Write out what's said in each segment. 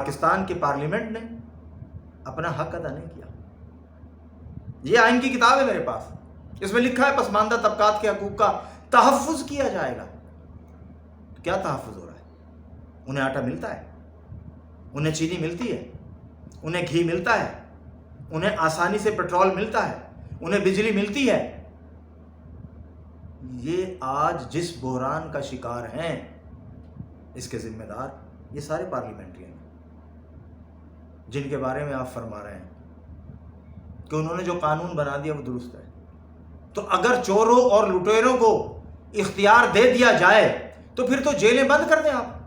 پاکستان کی پارلیمنٹ نے اپنا حق ادا نہیں کیا. یہ آئین کی کتاب ہے میرے پاس, اس میں لکھا ہے پسماندہ طبقات کے حقوق کا تحفظ کیا جائے گا. کیا تحفظ ہو رہا ہے؟ انہیں آٹا ملتا ہے, انہیں چینی ملتی ہے, انہیں گھی ملتا ہے, انہیں آسانی سے پیٹرول ملتا ہے, انہیں بجلی ملتی ہے. یہ آج جس بحران کا شکار ہیں اس کے ذمہ دار یہ سارے پارلیمنٹرین ہیں جن کے بارے میں آپ فرما رہے ہیں کہ انہوں نے جو قانون بنا دیا وہ درست ہے. تو اگر چوروں اور لٹیروں کو اختیار دے دیا جائے تو پھر تو جیلیں بند کر دیں آپ.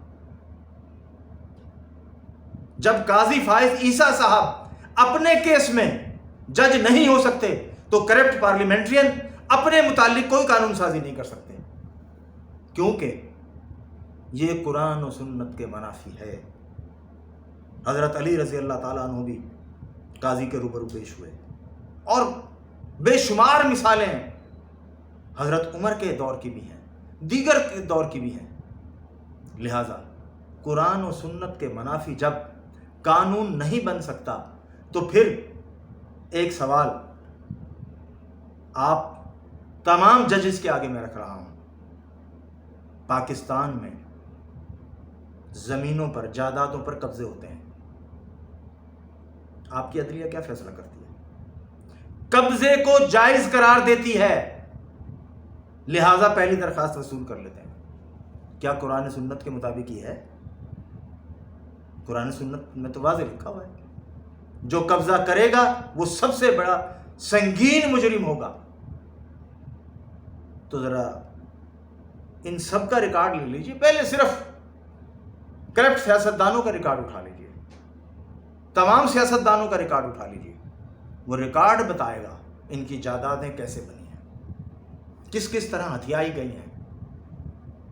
جب قاضی فائز عیسیٰ صاحب اپنے کیس میں جج نہیں ہو سکتے تو کرپٹ پارلیمنٹرین اپنے متعلق کوئی قانون سازی نہیں کر سکتے, کیونکہ یہ قرآن و سنت کے منافی ہے. حضرت علی رضی اللہ تعالیٰ عنہ بھی قاضی کے روبرو پیش ہوئے, اور بے شمار مثالیں حضرت عمر کے دور کی بھی ہیں, دیگر کے دور کی بھی ہیں. لہذا قرآن و سنت کے منافی جب قانون نہیں بن سکتا تو پھر ایک سوال آپ تمام ججز کے آگے میں رکھ رہا ہوں. پاکستان میں زمینوں پر, جائیدادوں پر قبضے ہوتے ہیں, آپ کی عدلیہ کیا فیصلہ کرتی ہے؟ قبضے کو جائز قرار دیتی ہے, لہذا پہلی درخواست وصول کر لیتے ہیں. کیا قرآن سنت کے مطابق یہ ہے؟ قرآن سنت میں تو واضح لکھا ہوا ہے جو قبضہ کرے گا وہ سب سے بڑا سنگین مجرم ہوگا. تو ذرا ان سب کا ریکارڈ لے لیجیے, پہلے صرف کرپٹ سیاستدانوں کا ریکارڈ اٹھا لیجیے, تمام سیاستدانوں کا ریکارڈ اٹھا لیجیے. وہ ریکارڈ بتائے گا ان کی جائیدادیں کیسے بنی ہیں, کس کس طرح ہتھیائی گئی ہیں.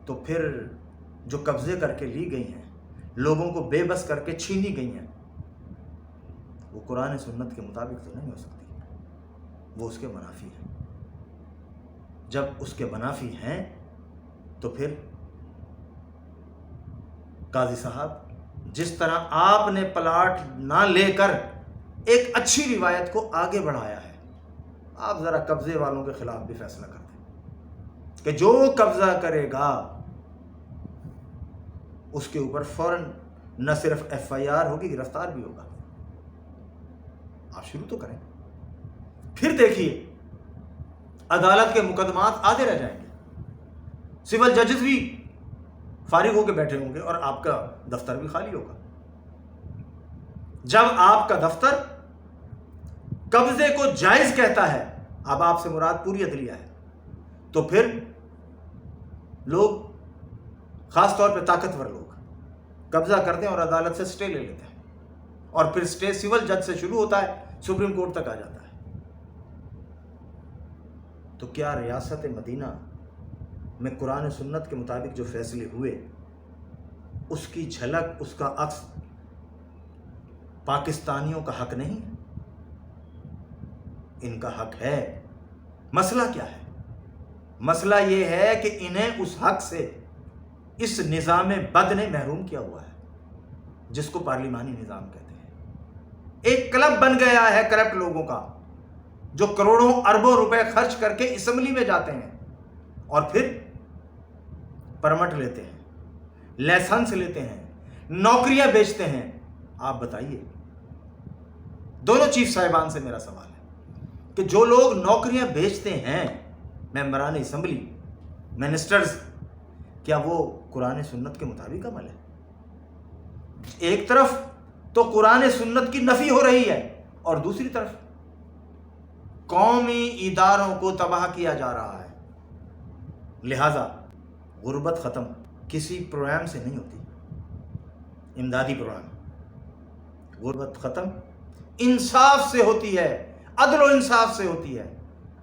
تو پھر جو قبضے کر کے لی گئی ہیں, لوگوں کو بے بس کر کے چھینی گئی ہیں, وہ قرآن سنت کے مطابق تو نہیں ہو سکتی, وہ اس کے منافی ہیں. جب اس کے منافی ہیں تو پھر قاضی صاحب جس طرح آپ نے پلاٹ نہ لے کر ایک اچھی روایت کو آگے بڑھایا ہے, آپ ذرا قبضے والوں کے خلاف بھی فیصلہ کر دیں کہ جو قبضہ کرے گا اس کے اوپر فوراً نہ صرف FIR ہوگی, گرفتار بھی ہوگا. آپ شروع تو کریں, پھر دیکھیے عدالت کے مقدمات آتے رہ جائیں گے, سول ججز بھی فارغ ہو کے بیٹھے ہوں گے اور آپ کا دفتر بھی خالی ہوگا. جب آپ کا دفتر قبضے کو جائز کہتا ہے, اب آپ سے مراد پوری عدلیہ ہے, تو پھر لوگ, خاص طور پہ طاقتور لوگ, قبضہ کرتے ہیں اور عدالت سے سٹے لے لیتے ہیں, اور پھر سٹے سول جج سے شروع ہوتا ہے, سپریم کورٹ تک آ جاتا ہے. تو کیا ریاست مدینہ میں قرآن سنت کے مطابق جو فیصلے ہوئے اس کی جھلک, اس کا عکس پاکستانیوں کا حق نہیں ہے؟ ان کا حق ہے. مسئلہ کیا ہے؟ مسئلہ یہ ہے کہ انہیں اس حق سے اس نظام بد نے محروم کیا ہوا ہے جس کو پارلیمانی نظام کہتے ہیں. ایک کلب بن گیا ہے کرپٹ لوگوں کا جو کروڑوں اربوں روپے خرچ کر کے اسمبلی میں جاتے ہیں اور پھر پرمٹ لیتے ہیں, لائسنس لیتے ہیں, نوکریاں بیچتے ہیں. آپ بتائیے, دونوں چیف صاحبان سے میرا سوال ہے کہ جو لوگ نوکریاں بیچتے ہیں, ممبران اسمبلی, منسٹرز, کیا وہ قرآن سنت کے مطابق عمل ہے؟ ایک طرف تو قرآن سنت کی نفی ہو رہی ہے اور دوسری طرف قومی اداروں کو تباہ کیا جا رہا ہے. لہذا غربت ختم کسی پروگرام سے نہیں ہوتی, امدادی پروگرام. غربت ختم انصاف سے ہوتی ہے, عدل و انصاف سے ہوتی ہے.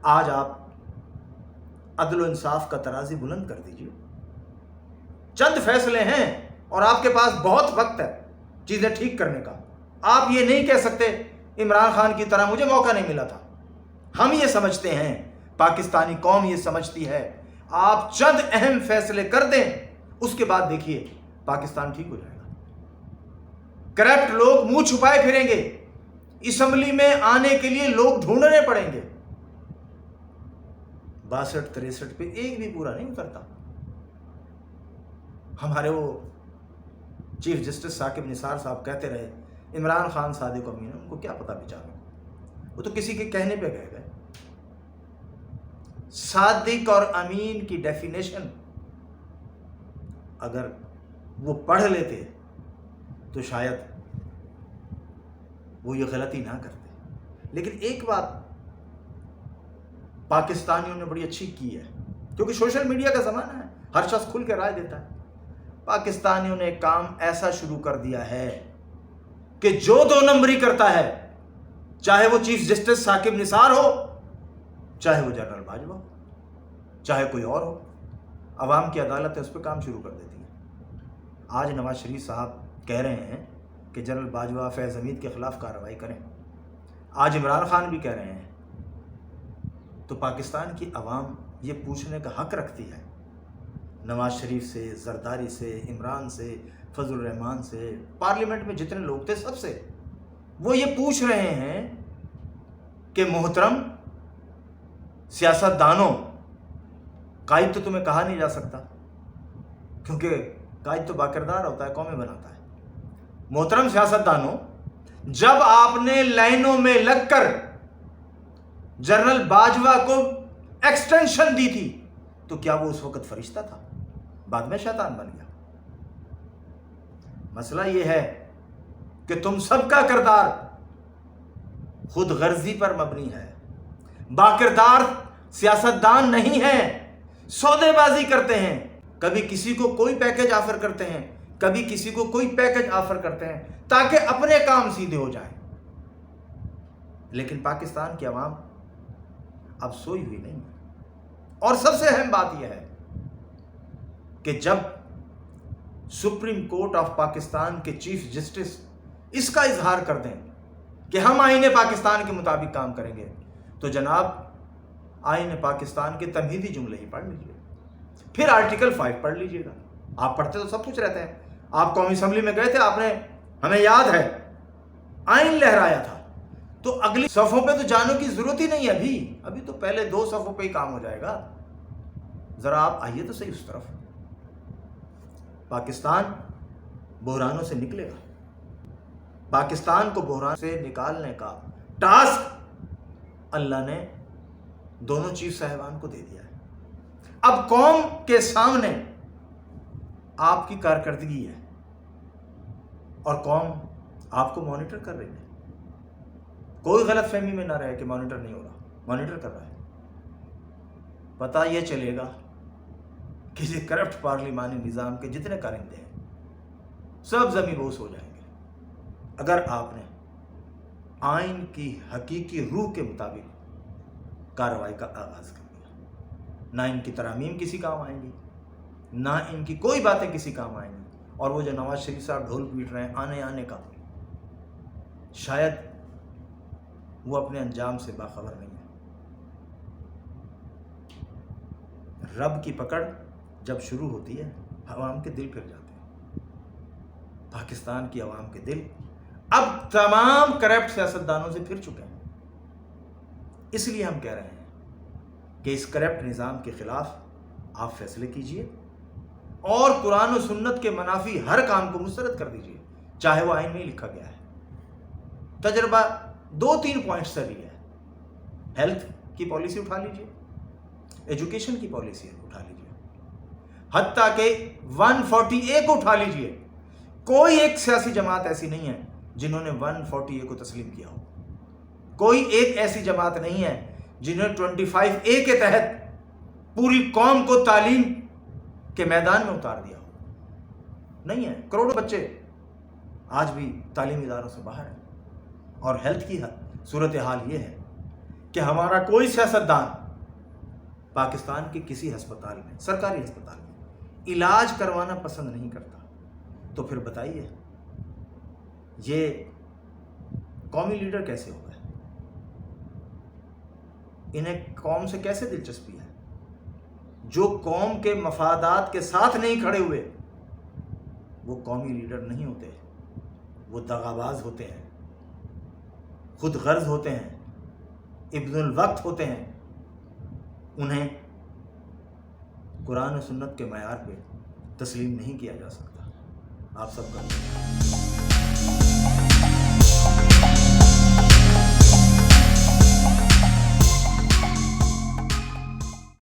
آج آپ عدل و انصاف کا ترازی بلند کر دیجیے. چند فیصلے ہیں اور آپ کے پاس بہت وقت ہے چیزیں ٹھیک کرنے کا. آپ یہ نہیں کہہ سکتے عمران خان کی طرح مجھے موقع نہیں ملا تھا. ہم یہ سمجھتے ہیں, پاکستانی قوم یہ سمجھتی ہے, آپ چند اہم فیصلے کر دیں, اس کے بعد دیکھیے پاکستان ٹھیک ہو جائے گا. کرپٹ لوگ منہ چھپائے پھریں گے، اسمبلی میں آنے کے لیے لوگ ڈھونڈنے پڑیں گے۔ 62-63 پہ ایک بھی پورا نہیں اترتا۔ ہمارے وہ چیف جسٹس ثاقب نثار صاحب کہتے رہے عمران خان صادق و امین، ان کو کیا پتا بیچاروں، وہ تو کسی کے کہنے پہ کہہ گئے۔ صادق اور امین کی ڈیفینیشن اگر وہ پڑھ لیتے تو شاید وہ یہ غلطی نہ کرتے۔ لیکن ایک بات پاکستانیوں نے بڑی اچھی کی ہے، کیونکہ سوشل میڈیا کا زمانہ ہے، ہر شخص کھل کے رائے دیتا ہے۔ پاکستانیوں نے ایک کام ایسا شروع کر دیا ہے کہ جو 2 نمبری کرتا ہے، چاہے وہ چیف جسٹس ثاقب نثار ہو، چاہے وہ جنرل باجوہ ہو، چاہے کوئی اور ہو، عوام کی عدالت ہے اس پہ کام شروع کر دیتی ہے۔ آج نواز شریف صاحب کہہ رہے ہیں کہ جنرل باجوہ فیض حمید کے خلاف کارروائی کریں، آج عمران خان بھی کہہ رہے ہیں، تو پاکستان کی عوام یہ پوچھنے کا حق رکھتی ہے نواز شریف سے، زرداری سے، عمران سے، فضل الرحمان سے، پارلیمنٹ میں جتنے لوگ تھے سب سے، وہ یہ پوچھ رہے ہیں کہ محترم سیاست دانوں، قائد تو تمہیں کہا نہیں جا سکتا کیونکہ قائد تو باکردار ہوتا ہے، قومیں بناتا ہے۔ محترم سیاست دانوں، جب آپ نے لائنوں میں لگ کر جنرل باجوہ کو ایکسٹینشن دی تھی تو کیا وہ اس وقت فرشتہ تھا؟ بعد میں شیطان بن گیا۔ مسئلہ یہ ہے کہ تم سب کا کردار خود غرضی پر مبنی ہے، باکردار سیاستدان نہیں ہیں، سودے بازی کرتے ہیں، کبھی کسی کو کوئی پیکج آفر کرتے ہیں، کبھی کسی کو کوئی پیکج آفر کرتے ہیں تاکہ اپنے کام سیدھے ہو جائیں۔ لیکن پاکستان کی عوام اب سوئی ہوئی نہیں ہے۔ اور سب سے اہم بات یہ ہے کہ جب سپریم کورٹ آف پاکستان کے چیف جسٹس اس کا اظہار کر دیں کہ ہم آئین پاکستان کے مطابق کام کریں گے، تو جناب آئین پاکستان کے تمہیدی جملے ہی پڑھ لیجئے، پھر آرٹیکل 5 پڑھ لیجئے گا۔ آپ پڑھتے تو سب کچھ رہتے ہیں، آپ قومی اسمبلی میں گئے تھے، آپ نے، ہمیں یاد ہے، آئین لہرایا تھا، تو اگلی صفوں پہ تو جانوں کی ضرورت ہی نہیں ہے، ابھی تو پہلے 2 صفوں پہ ہی کام ہو جائے گا۔ ذرا آپ آئیے تو صحیح اس طرف۔ پاکستان بحرانوں سے نکلے گا، پاکستان کو بحران سے نکالنے کا ٹاسک اللہ نے دونوں چیف صاحبان کو دے دیا ہے۔ اب قوم کے سامنے آپ کی کارکردگی ہے اور قوم آپ کو مانیٹر کر رہی ہے۔ کوئی غلط فہمی میں نہ رہے کہ مانیٹر نہیں ہو رہا، مانیٹر کر رہا ہے۔ پتہ یہ چلے گا کہ یہ کرپٹ پارلیمانی نظام کے جتنے کارندے ہیں سب زمین بوس ہو جائیں گے اگر آپ نے آئین کی حقیقی روح کے مطابق کارروائی کا آغاز کر دیا۔ نہ ان کی ترامیم کسی کام آئیں گی، نہ ان کی کوئی باتیں کسی کام آئیں گی، اور وہ جو نواز شریف صاحب ڈھول پیٹ رہے ہیں آنے کا، شاید وہ اپنے انجام سے باخبر نہیں ہے۔ رب کی پکڑ جب شروع ہوتی ہے عوام کے دل پھر جاتے ہیں۔ پاکستان کی عوام کے دل اب تمام کرپٹ سیاستدانوں سے پھر چکے ہیں۔ اس لیے ہم کہہ رہے ہیں کہ اس کرپٹ نظام کے خلاف آپ فیصلے کیجئے اور قرآن و سنت کے منافی ہر کام کو مسترد کر دیجئے، چاہے وہ آئین میں ہی لکھا گیا ہے۔ تجربہ 2-3 پوائنٹ سے بھی ہے۔ ہیلتھ کی پالیسی اٹھا لیجئے، ایجوکیشن کی پالیسی اٹھا لیجئے، حتیٰ کہ 140A کو اٹھا لیجئے۔ کوئی ایک سیاسی جماعت ایسی نہیں ہے جنہوں نے 140A کو تسلیم کیا ہو، کوئی ایک ایسی جماعت نہیں ہے جنہوں نے 25A کے تحت پوری قوم کو تعلیم کے میدان میں اتار دیا ہو، نہیں ہے۔ کروڑوں بچے آج بھی تعلیمی اداروں سے باہر ہیں۔ اور ہیلتھ کی صورتحال یہ ہے کہ ہمارا کوئی سیاستدان پاکستان کے کسی ہسپتال میں، سرکاری ہسپتال میں علاج کروانا پسند نہیں کرتا، تو پھر بتائیے یہ قومی لیڈر کیسے ہو گئے؟ انہیں قوم سے کیسے دلچسپی ہے؟ جو قوم کے مفادات کے ساتھ نہیں کھڑے ہوئے وہ قومی لیڈر نہیں ہوتے۔ وہ دغاباز ہوتے ہیں، خود غرض ہوتے ہیں، ابن الوقت ہوتے ہیں، انہیں قرآن و سنت کے معیار پہ تسلیم نہیں کیا جا سکتا۔ آپ سب کا